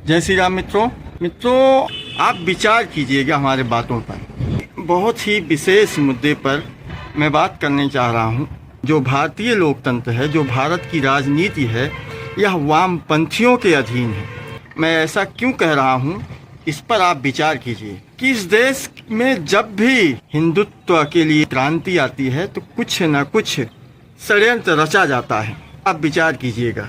जय श्री राम मित्रों, आप विचार कीजिएगा हमारे बातों पर। बहुत ही विशेष मुद्दे पर मैं बात करने चाह रहा हूँ। जो भारतीय लोकतंत्र है, जो भारत की राजनीति है, यह वामपंथियों के अधीन है। मैं ऐसा क्यों कह रहा हूँ, इस पर आप विचार कीजिए कि इस देश में जब भी हिंदुत्व के लिए क्रांति आती है तो कुछ न कुछ षड्यंत्र रचा जाता है। आप विचार कीजिएगा।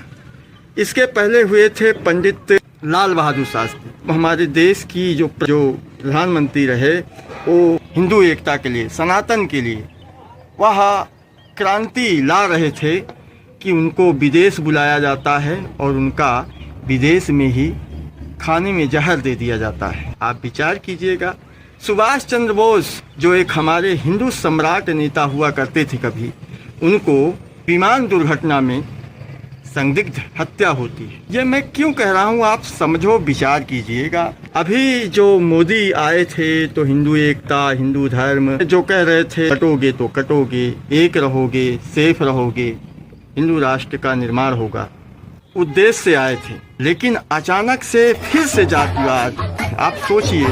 इसके पहले हुए थे पंडित लाल बहादुर शास्त्री। हमारे देश की जो प्रधानमंत्री रहे, वो हिंदू एकता के लिए, सनातन के लिए वह क्रांति ला रहे थे कि उनको विदेश बुलाया जाता है और उनका विदेश में ही खाने में जहर दे दिया जाता है। आप विचार कीजिएगा। सुभाष चंद्र बोस, जो एक हमारे हिंदू सम्राट नेता हुआ करते थे, कभी उनको विमान दुर्घटना में संदिग्ध हत्या होती है। ये मैं क्यों कह रहा हूँ, आप समझो, विचार कीजिएगा। अभी जो मोदी आए थे तो हिंदू एकता, हिंदू धर्म, जो कह रहे थे कटोगे तो कटोगे, एक रहोगे, सेफ रहोगे, हिंदू राष्ट्र का निर्माण होगा, उद्देश्य से आए थे। लेकिन अचानक से फिर से जातिवाद। आप सोचिए,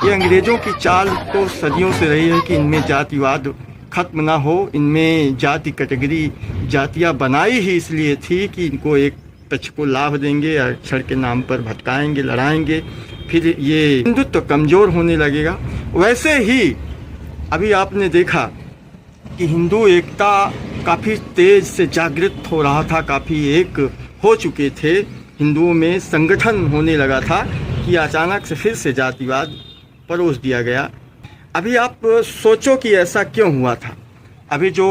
ये अंग्रेजों की चाल तो सदियों से रही है कि इनमें जातिवाद खत्म ना हो, इनमें जाति कैटेगरी, जातियाँ बनाई ही इसलिए थी कि इनको एक पक्ष को लाभ देंगे, आरक्षण के नाम पर भटकाएंगे, लड़ाएंगे, फिर ये हिंदुत्व कमज़ोर होने लगेगा। वैसे ही अभी आपने देखा कि हिंदू एकता काफ़ी तेज़ से जागृत हो रहा था, काफ़ी एक हो चुके थे, हिंदुओं में संगठन होने लगा था कि अचानक से फिर से जातिवाद परोस दिया गया। अभी आप सोचो कि ऐसा क्यों हुआ था। अभी जो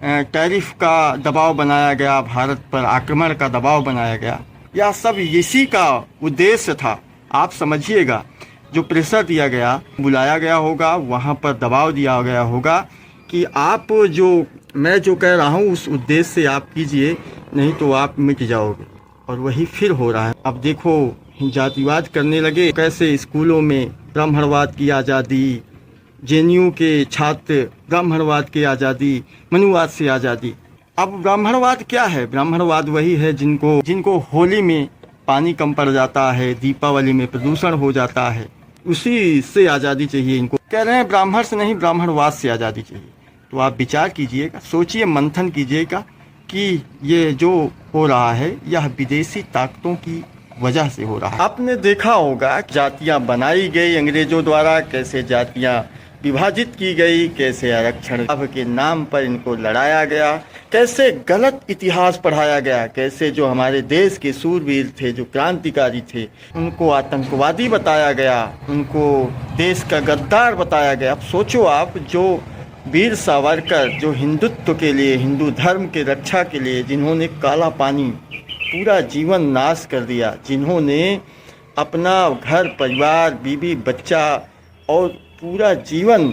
टैरिफ का दबाव बनाया गया, भारत पर आक्रमण का दबाव बनाया गया, यह सब इसी का उद्देश्य था। आप समझिएगा, जो प्रेशर दिया गया, बुलाया गया होगा, वहाँ पर दबाव दिया गया होगा कि आप मैं जो कह रहा हूँ उस उद्देश्य से आप कीजिए, नहीं तो आप मिट जाओगे। और वही फिर हो रहा है। अब देखो, जातिवाद करने लगे। कैसे स्कूलों में ब्राह्मणवाद की आज़ादी, जेएनयू के छात्र ब्राह्मणवाद की आज़ादी, मनुवाद से आज़ादी। अब ब्राह्मणवाद क्या है? ब्राह्मणवाद वही है जिनको होली में पानी कम पड़ जाता है, दीपावली में प्रदूषण हो जाता है, उसी से आज़ादी चाहिए इनको। कह रहे हैं ब्राह्मण से नहीं, ब्राह्मणवाद से आज़ादी चाहिए। तो आप विचार कीजिएगा, सोचिए, मंथन कीजिएगा कि ये जो हो रहा है यह विदेशी ताकतों की वजह से हो रहा है। आपने देखा होगा जातियां बनाई गई अंग्रेजों द्वारा, कैसे जातियां विभाजित की गई, कैसे आरक्षण के नाम पर इनको लड़ाया गया, कैसे गलत इतिहास पढ़ाया गया, कैसे जो हमारे देश के सूरवीर थे, जो क्रांतिकारी थे, उनको आतंकवादी बताया गया, उनको देश का गद्दार बताया गया। अब सोचो आप, जो वीर सावरकर, जो हिंदुत्व के लिए, हिंदू धर्म के रक्षा के लिए, जिन्होंने काला पानी पूरा जीवन नाश कर दिया, जिन्होंने अपना घर परिवार, बीवी बच्चा और पूरा जीवन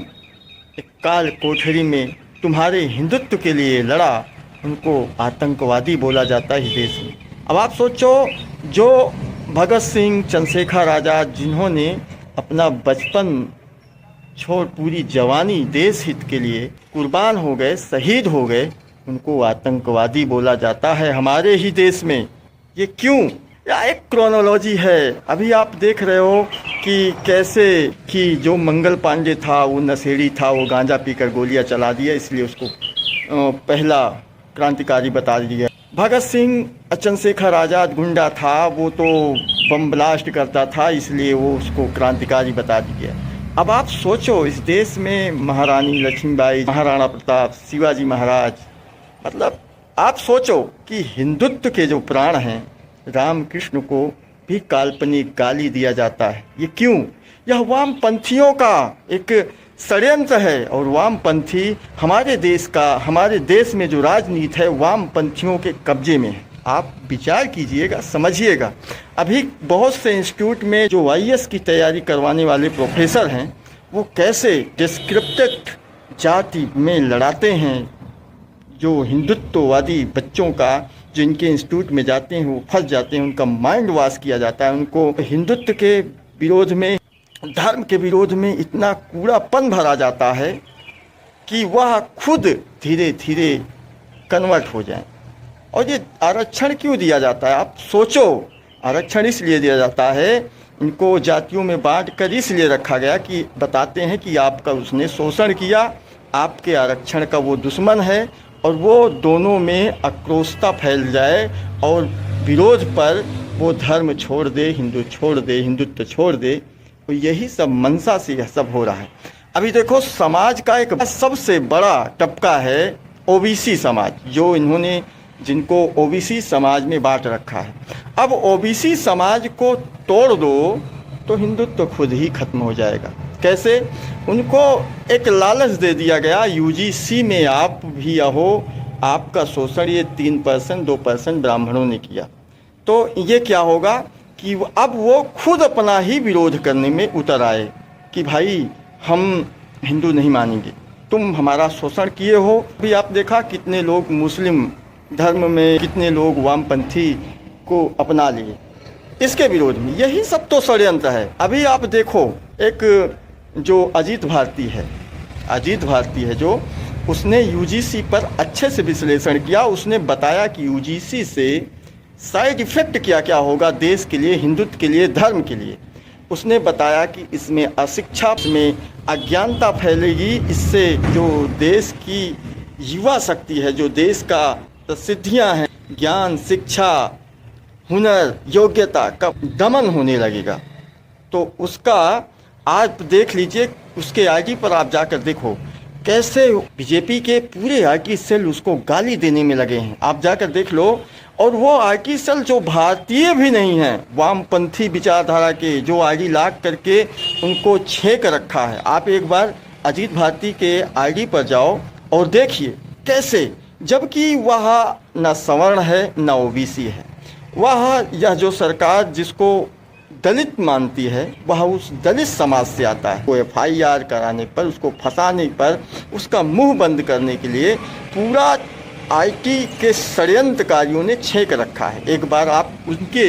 एक काल कोठरी में तुम्हारे हिंदुत्व के लिए लड़ा, उनको आतंकवादी बोला जाता है इस देश में। अब आप सोचो, जो भगत सिंह, चंद्रशेखर आज़ाद, जिन्होंने अपना बचपन छोड़ पूरी जवानी देश हित के लिए कुर्बान हो गए, शहीद हो गए, उनको आतंकवादी बोला जाता है हमारे ही देश में। ये क्यों? या एक क्रोनोलॉजी है। अभी आप देख रहे हो कि कैसे कि जो मंगल पांडे था, वो नशेड़ी था, वो गांजा पीकर गोलियां चला दिया, इसलिए उसको पहला क्रांतिकारी बता दिया। भगत सिंह, चंद्रशेखर आज़ाद गुंडा था, वो तो बम ब्लास्ट करता था, इसलिए वो उसको क्रांतिकारी बता दिया। अब आप सोचो, इस देश में महारानी लक्ष्मीबाई, महाराणा प्रताप, शिवाजी महाराज, मतलब आप सोचो कि हिंदुत्व के जो प्राण हैं, रामकृष्ण को भी काल्पनिक गाली दिया जाता है। ये क्यों? यह वामपंथियों का एक षड्यंत्र है। और वामपंथी हमारे देश में जो राजनीति है, वामपंथियों के कब्जे में है। आप विचार कीजिएगा, समझिएगा। अभी बहुत से इंस्टीट्यूट में जो आईएएस की तैयारी करवाने वाले प्रोफेसर हैं, वो कैसे डिस्क्रिप्टिव जाति में लड़ाते हैं। जो हिंदुत्ववादी बच्चों का, जो इनके इंस्टीट्यूट में जाते हैं, वो फंस जाते हैं, उनका माइंड वॉश किया जाता है। उनको हिंदुत्व के विरोध में, धर्म के विरोध में इतना कूड़ापन भरा जाता है कि वह खुद धीरे धीरे कन्वर्ट हो जाए। और ये आरक्षण क्यों दिया जाता है? आप सोचो, आरक्षण इसलिए दिया जाता है, इनको जातियों में बांट कर इसलिए रखा गया कि बताते हैं कि आपका उसने शोषण किया, आपके आरक्षण का वो दुश्मन है, और वो दोनों में आक्रोशता फैल जाए और विरोध पर वो धर्म छोड़ दे, हिंदू छोड़ दे, हिंदुत्व छोड़ दे। तो यही सब मंशा से यह सब हो रहा है। अभी देखो, समाज का एक सबसे बड़ा तबका है ओबीसी समाज, जो इन्होंने जिनको ओबीसी समाज में बांट रखा है। अब ओबीसी समाज को तोड़ दो तो हिंदुत्व खुद ही खत्म हो जाएगा। कैसे? उनको एक लालच दे दिया गया, यूजीसी में आप भी रहो, आपका शोषण ये 3% 2% ब्राह्मणों ने किया। तो ये क्या होगा कि अब वो खुद अपना ही विरोध करने में उतर आए कि भाई हम हिंदू नहीं मानेंगे, तुम हमारा शोषण किए हो। अभी आप देखा कितने लोग मुस्लिम धर्म में, कितने लोग वामपंथी को अपना लिए इसके विरोध में। यही सब तो षड्यंत्र है। अभी आप देखो, एक जो अजीत भारती है जो उसने यूजीसी पर अच्छे से विश्लेषण किया। उसने बताया कि यूजीसी से साइड इफेक्ट क्या क्या होगा देश के लिए, हिंदुत्व के लिए, धर्म के लिए। उसने बताया कि इसमें अशिक्षा, इसमें अज्ञानता फैलेगी, इससे जो देश की युवा शक्ति है, जो देश का प्रसिद्धियां हैं, ज्ञान, शिक्षा, हुनर, योग्यता का दमन होने लगेगा। तो उसका आप देख लीजिए, उसके आईडी पर आप जाकर देखो कैसे बीजेपी के पूरे आईटी सेल उसको गाली देने में लगे हैं। आप जाकर देख लो। और वो आईटी सेल जो भारतीय भी नहीं है, वामपंथी विचारधारा के, जो आईडी लाग करके उनको छेक रखा है। आप एक बार अजीत भारती के आईडी पर जाओ और देखिए कैसे, जबकि वह न सवर्ण है न ओबीसी है। वह यह जो सरकार जिसको दलित मानती है, वह उस दलित समाज से आता है। वो एफआईआर कराने पर, उसको फंसाने पर, उसका मुंह बंद करने के लिए पूरा आईटी के षड्यंत्रकारियों ने छेक रखा है। एक बार आप उनके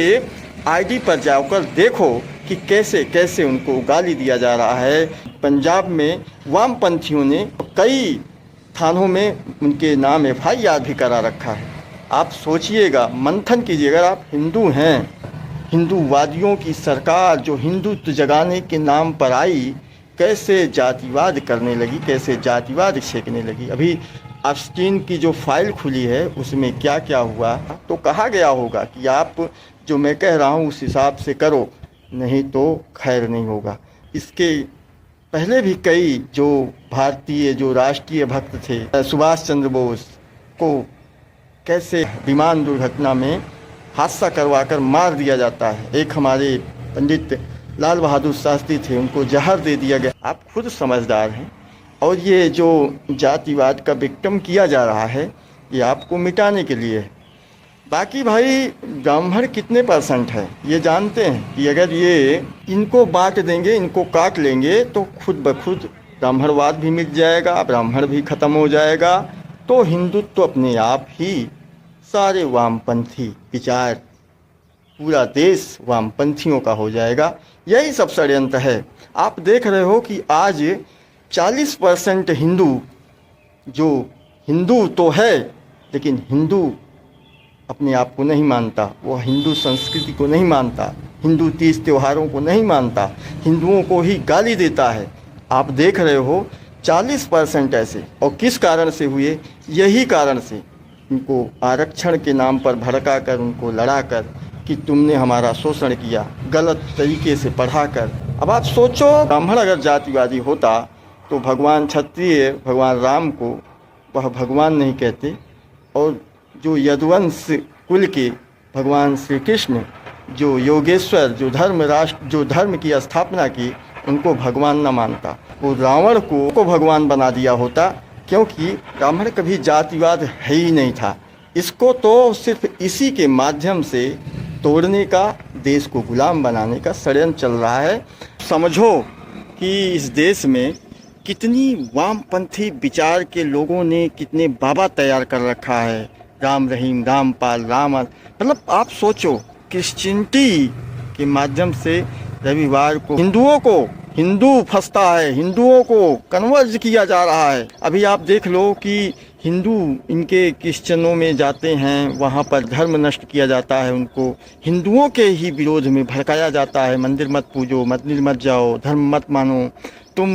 आईडी पर जाकर देखो कि कैसे कैसे उनको गाली दिया जा रहा है। पंजाब में वामपंथियों ने कई थानों में उनके नाम एफआईआर भी करा रखा है। आप सोचिएगा, मंथन कीजिए। अगर आप हिंदू हैं, हिंदूवादियों की सरकार जो हिंदुत्व जगाने के नाम पर आई, कैसे जातिवाद करने लगी, कैसे जातिवाद छेकने लगी। अभी ऑस्टिन की जो फाइल खुली है उसमें क्या क्या हुआ, तो कहा गया होगा कि आप जो मैं कह रहा हूँ उस हिसाब से करो, नहीं तो खैर नहीं होगा। इसके पहले भी कई जो भारतीय, जो राष्ट्रीय भक्त थे, सुभाष चंद्र बोस को कैसे विमान दुर्घटना में हादसा करवाकर मार दिया जाता है। एक हमारे पंडित लाल बहादुर शास्त्री थे, उनको जहर दे दिया गया। आप खुद समझदार हैं। और ये जो जातिवाद का विक्टिम किया जा रहा है, ये आपको मिटाने के लिए है। बाकी भाई ब्राह्मण कितने % है ये जानते हैं कि अगर ये इनको बांट देंगे, इनको काट लेंगे, तो खुद ब खुद ब्राह्मणवाद भी मिट जाएगा, ब्राह्मण भी खत्म हो जाएगा। तो हिंदुत्व अपने आप ही, सारे वामपंथी विचार, पूरा देश वामपंथियों का हो जाएगा। यही सब षड्यंत्र है। आप देख रहे हो कि आज 40% हिंदू, जो हिंदू तो है लेकिन हिंदू अपने आप को नहीं मानता, वो हिंदू संस्कृति को नहीं मानता, हिंदू तीज त्योहारों को नहीं मानता, हिंदुओं को ही गाली देता है। आप देख रहे हो 40% ऐसे। और किस कारण से हुए? यही कारण से, उनको आरक्षण के नाम पर भड़का कर, उनको लड़ा कर कि तुमने हमारा शोषण किया, गलत तरीके से पढ़ाकर। अब आप सोचो, ब्राह्मण अगर जातिवादी होता तो भगवान क्षत्रिय, भगवान राम को वह भगवान नहीं कहते, और जो यदुवंश कुल के भगवान श्री कृष्ण, जो योगेश्वर, जो धर्म की स्थापना की, उनको भगवान न मानता। वो रावण को भगवान बना दिया होता, क्योंकि ब्राह्मण कभी जातिवाद है ही नहीं था। इसको तो सिर्फ इसी के माध्यम से तोड़ने का, देश को गुलाम बनाने का षड्यंत्र चल रहा है। समझो कि इस देश में कितनी वामपंथी विचार के लोगों ने कितने बाबा तैयार कर रखा है। राम रहीम, रामपाल, मतलब आप सोचो, क्रिश्चियनिटी के माध्यम से रविवार को हिंदू फंसता है, हिंदुओं को कन्वर्ज किया जा रहा है। अभी आप देख लो कि हिंदू इनके क्रिश्चनों में जाते हैं, वहाँ पर धर्म नष्ट किया जाता है, उनको हिंदुओं के ही विरोध में भड़काया जाता है। मंदिर मत पूजो, मंदिर मत जाओ, धर्म मत मानो, तुम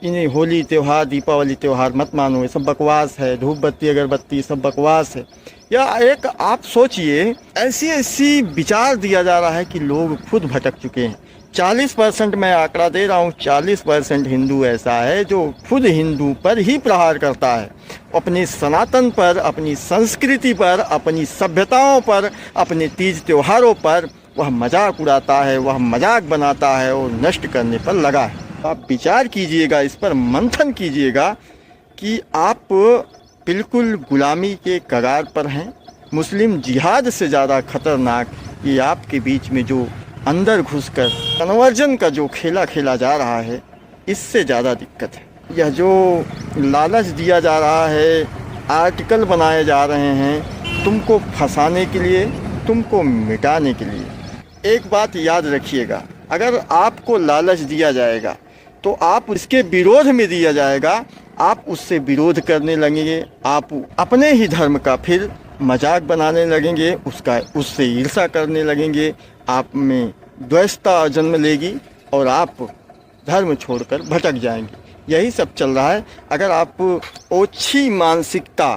इन्हें होली त्यौहार, दीपावली त्यौहार मत मानो, ये सब बकवास है, धूप बत्ती अगरबत्ती सब बकवास है। या एक आप सोचिए, ऐसी ऐसी विचार दिया जा रहा है कि लोग खुद भटक चुके हैं। 40% मैं आंकड़ा दे रहा हूँ, 40% हिंदू ऐसा है जो खुद हिंदू पर ही प्रहार करता है, अपने सनातन पर, अपनी संस्कृति पर, अपनी सभ्यताओं पर, अपने तीज त्योहारों पर वह मजाक उड़ाता है, वह मजाक बनाता है और नष्ट करने पर लगा है। आप विचार कीजिएगा, इस पर मंथन कीजिएगा कि आप बिल्कुल गुलामी के कगार पर हैं। मुस्लिम जिहाद से ज़्यादा खतरनाक ये आपके बीच में जो अंदर घुसकर कन्वर्जन का जो खेला खेला जा रहा है, इससे ज़्यादा दिक्कत है। यह जो लालच दिया जा रहा है, आर्टिकल बनाए जा रहे हैं तुमको फंसाने के लिए, तुमको मिटाने के लिए। एक बात याद रखिएगा, अगर आपको लालच दिया जाएगा तो आप इसके विरोध में दिया जाएगा, आप उससे विरोध करने लगेंगे, आप अपने ही धर्म का फिर मजाक बनाने लगेंगे, उससे ईर्ष्या करने लगेंगे, आप में द्वेषता जन्म लेगी और आप धर्म छोड़कर भटक जाएंगे। यही सब चल रहा है। अगर आप ओछी मानसिकता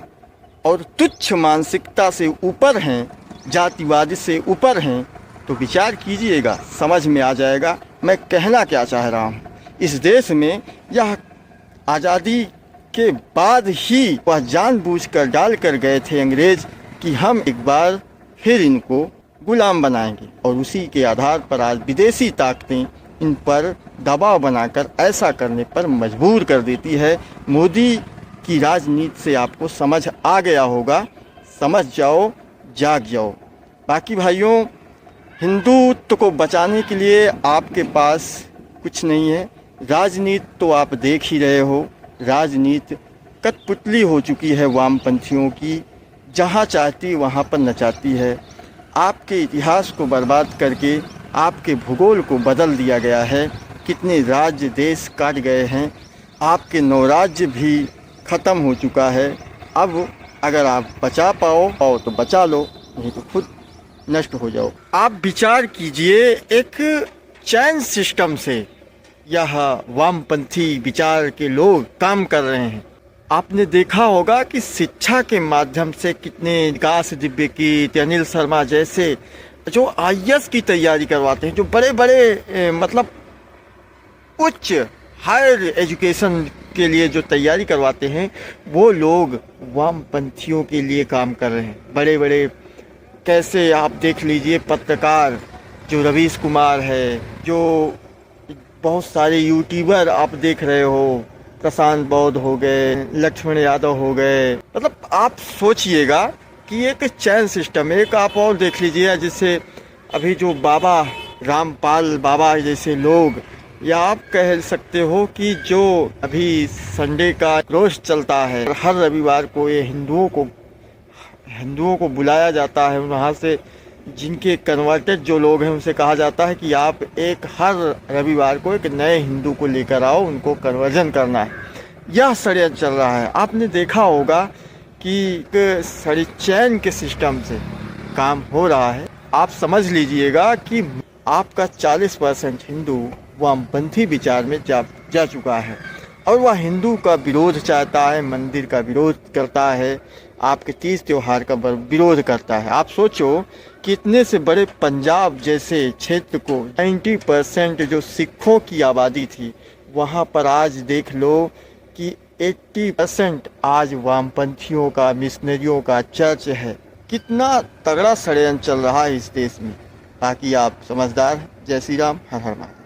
और तुच्छ मानसिकता से ऊपर हैं, जातिवाद से ऊपर हैं, तो विचार कीजिएगा, समझ में आ जाएगा मैं कहना क्या चाह रहा हूँ। इस देश में यह आज़ादी के बाद ही वह जानबूझकर डाल कर गए थे अंग्रेज कि हम एक बार फिर इनको गुलाम बनाएंगे, और उसी के आधार पर आज विदेशी ताकतें इन पर दबाव बनाकर ऐसा करने पर मजबूर कर देती है। मोदी की राजनीति से आपको समझ आ गया होगा, समझ जाओ, जाग जाओ। बाकी भाइयों, हिंदुत्व को बचाने के लिए आपके पास कुछ नहीं है। राजनीति तो आप देख ही रहे हो, राजनीति कठपुतली हो चुकी है वामपंथियों की, जहाँ चाहती वहाँ पर नचाती है। आपके इतिहास को बर्बाद करके आपके भूगोल को बदल दिया गया है। कितने राज्य देश काट गए हैं, आपके नौराज्य भी ख़त्म हो चुका है। अब अगर आप बचा पाओ तो बचा लो, नहीं तो खुद नष्ट हो जाओ। आप विचार कीजिए, एक चैन सिस्टम से यह वामपंथी विचार के लोग काम कर रहे हैं। आपने देखा होगा कि शिक्षा के माध्यम से कितने विकास दिव्यकीर्त, अनिल शर्मा जैसे जो IAS की तैयारी करवाते हैं, जो बड़े बड़े मतलब उच्च हायर एजुकेशन के लिए जो तैयारी करवाते हैं, वो लोग वामपंथियों के लिए काम कर रहे हैं। बड़े बड़े कैसे आप देख लीजिए, पत्रकार जो रवीश कुमार है, जो बहुत सारे यूट्यूबर आप देख रहे हो, प्रशांत बौद्ध हो गए, लक्ष्मण यादव हो गए, मतलब आप सोचिएगा कि एक चैन सिस्टम है। एक आप और देख लीजिए, जैसे अभी जो बाबा रामपाल बाबा जैसे लोग, या आप कह सकते हो कि जो अभी संडे का रोज चलता है, हर रविवार को ये हिंदुओं को बुलाया जाता है, वहाँ से जिनके कन्वर्टेड जो लोग हैं उनसे कहा जाता है कि आप एक हर रविवार को एक नए हिंदू को लेकर आओ, उनको कन्वर्जन करना है। यह षड्यंत्र चल रहा है। आपने देखा होगा कि एक सारी चैन के सिस्टम से काम हो रहा है। आप समझ लीजिएगा कि आपका 40% हिंदू वामपंथी विचार में जा चुका है, और वह हिंदू का विरोध चाहता है, मंदिर का विरोध करता है, आपके तीज त्योहार का विरोध करता है। आप सोचो, कितने से बड़े पंजाब जैसे क्षेत्र को 90% जो सिखों की आबादी थी, वहाँ पर आज देख लो कि 80% आज वामपंथियों का, मिशनरियों का चर्च है। कितना तगड़ा षड्यंत्र चल रहा है इस देश में। बाकी आप समझदार। जय श्री राम, हर हर महादेव।